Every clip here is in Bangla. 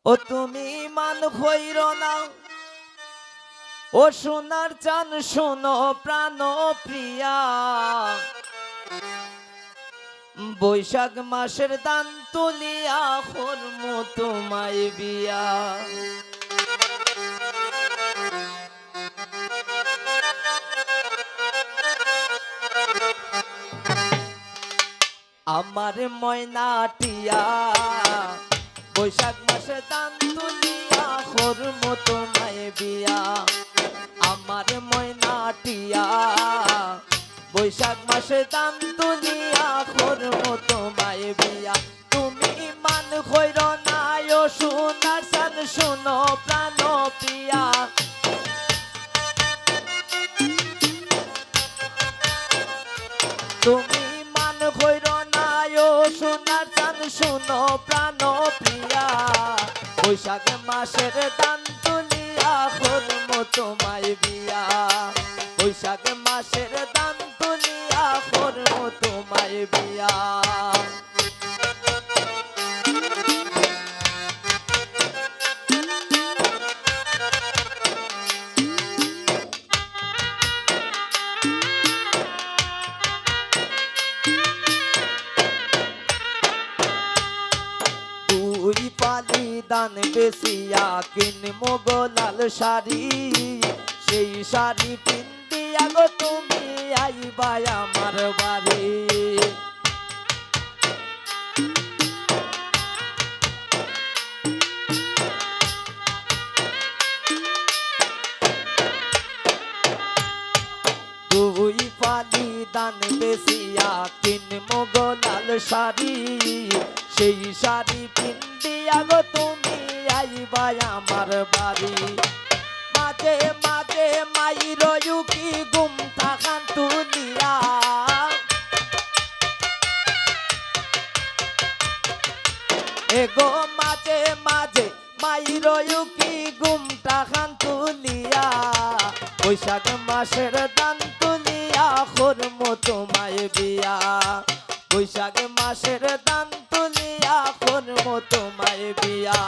ও তুমি মান হইর না, ও সোনার চান শোনো প্রাণ প্রিয়া, বৈশাখ মাসের দান তুলিয়া করম তোমায় বিয়া। আমার ময়নাটিয়া, বৈশাখ মাসে দান তুলিয়া করম তোমায় বিয়া। আমার ময়নাটিয়া, বৈশাখ মাসে দান তুলিয়া করম তোমায় বিয়া। তুমি মান কইর না, ও সোনার চান শোনো প্রাণ প্রিয়া, তুমি মান কইর না, ও সোনার চান শোনো প্রাণ প্রিয়া, বৈশাখ মাসের দান তুলিয়া করম তোমায় বিয়া। বৈশাখ মাসের দান তুলিয়া করম তোমায় বিয়া। দুই পালি দান বেশিয়া কিনমো গোলাল শাড়ি, সেই শাড়ি পিন্দিয়া গো তুমি আইবা আমার বাড়ি। দুই পালি দান বেশিয়া কিনমো গোলাল শাড়ি, সেই শাড়ি পিন্দিয়া গো তুমি আইবা আমার বাড়ি। মাঝে মাঝে মাইর কি গুমটা খান তুলিয়া, এগো মাঝে মাঝে মাইর কি গুমটা খান তুলিয়া, বৈশাখ মাসের দান তুলিয়া করম তোমায় বিয়া। বৈশাখ মাসের দান তুলিয়া করম তোমায় বিয়া।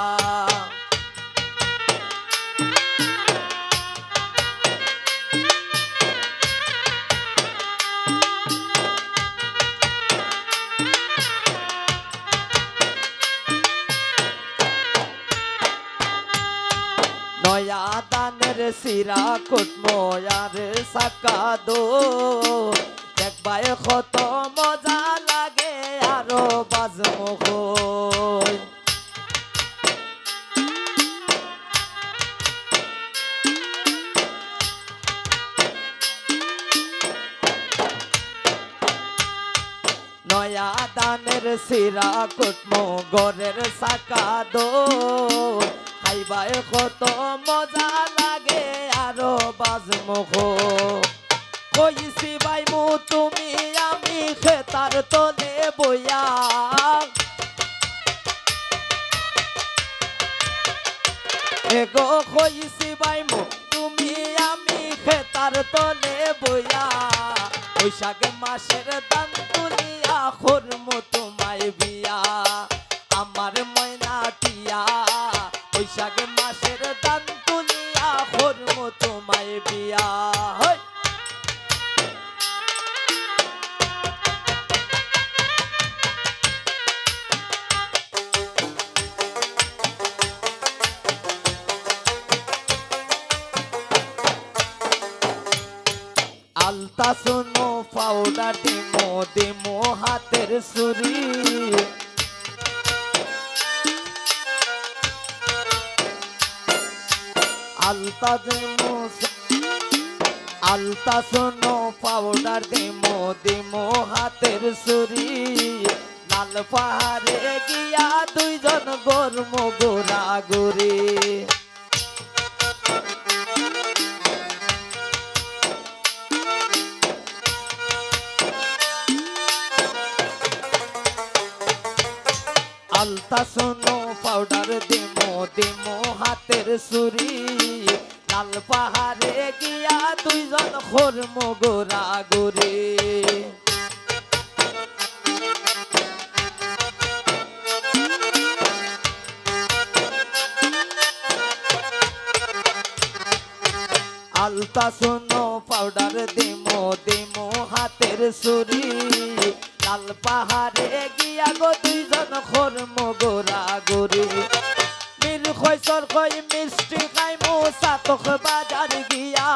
নয়া দানের সিরা কুটময়ার সাকা দো, দেখবাই কত মজা লাগে আরো বাজমুখ। নয়া দানের সিরা কুটমো গরের সাকা দো, খাইবাই কত মজা লাগে আরো বাজমুখ। কইছি ভাই মু তুমি আমি খেতার তলে বইয়া, এগো কইছি ভাই মু তুমি আমি খেতার তলে বইয়া। বৈশাখ মাসের দান তুলিয়া করম তোমায় বিয়া। আমার ময়নাটিয়া, বৈশাখ মাসের দান তুলিয়া করম তোমায় বিয়া। আলতা শোনো পাউডার দিমো দিমো হাতের সুরি, আলতা দিমো আলতা শোনো পাউডার দিমো দিমো হাতের সুরি, লাল পাহাড়ে গিয়া দুইজন গরম গোরা গোরি। আলতা শোনো পাউডার দিমো দিমো হাতের সুরি, লাল পাহাড়ে গিয়া দুইজন করম গোরা গোরি। আলতা শোনো পাউডার দিমো দিমো হাতের সুরি লাল পাহাড়ে গিয়া গো দুইজন খরম গোরা গোরি মিল খৈসর খই মিষ্টি খাইমু সাতক বাজার গিয়া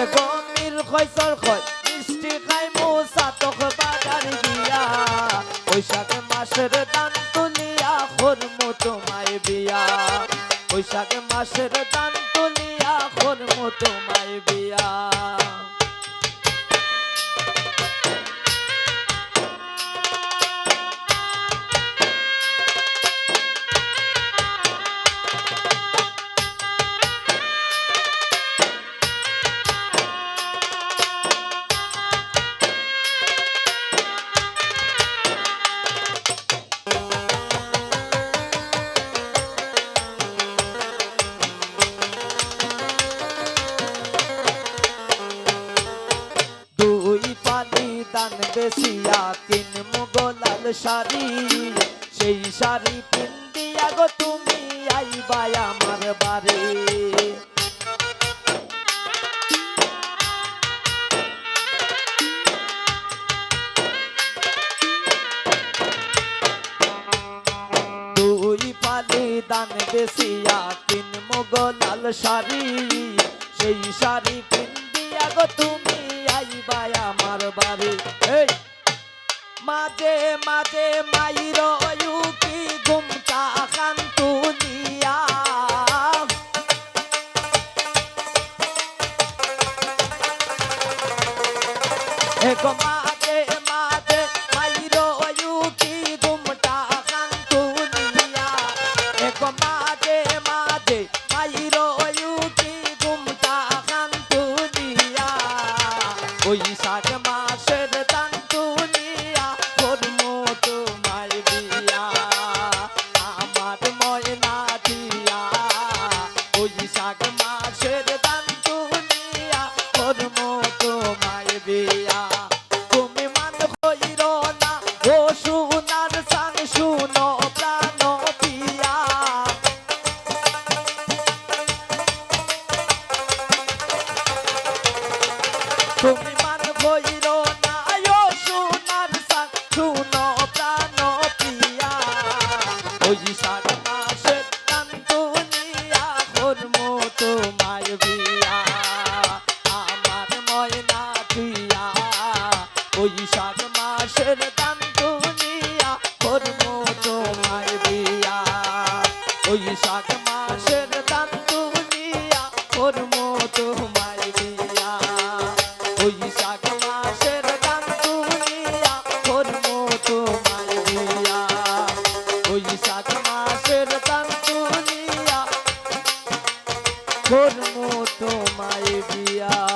এগো মিল খৈসর খই মিষ্টি খাইমু সাতক বাজার গিয়া বৈশাখ মাসের দান তুলিয়া খরমু তোমায় বিয়া বৈশাখ মাসের দান তুলিয়া খরমু তোমায় বিয়া দান বেশিয়া কিনমু গোলাল শাড়ি সেই শাড়ি পিন্দিয়া গো তুমি আইবা আমার বাড়ি দুই পালি দান বেশিয়া কিনমু গোলাল শাড়ি সেই শাড়ি পিন্দিয়া গো তুমি আইবা আমার বাড়ি এই মাঝে মাঝে মাইর কি ঘুমটা খান তুলিয়া এগো মাঝে মাঝে মাইর কি ঘুমটা খান তুলিয়া এগো মাঝে মাঝে মাইর কি ঘুমটা খান তুলিয়া বৈশাখ মাসের দান তুলিয়া করমু তোমায় বিয়া আমার ময়না দিয়া বৈশাখ মাসের দান তুলিয়া করমু তোমায় বিয়া তুমি মান কইর না ও সোনার সান শুনো প্রাণ পিয়া তুমি মান কইর না ও সোনার সান শুনো প্রাণ পিয়া বৈশাখ মাসের দান তুলিয়া করমু তোমায় বিয়া আমার ময়না দিয়া বৈশাখ মাসের দান তুলিয়া করমু তোমায় বিয়া বৈশাখ মাসের দান তুলিয়া করমু তোমায় বিয়া বৈশাখ মাসের দান তুলিয়া করমু তোমায় বিয়া বৈশাখ মাসের দান তুলিয়া করমু তোমায় বিয়া।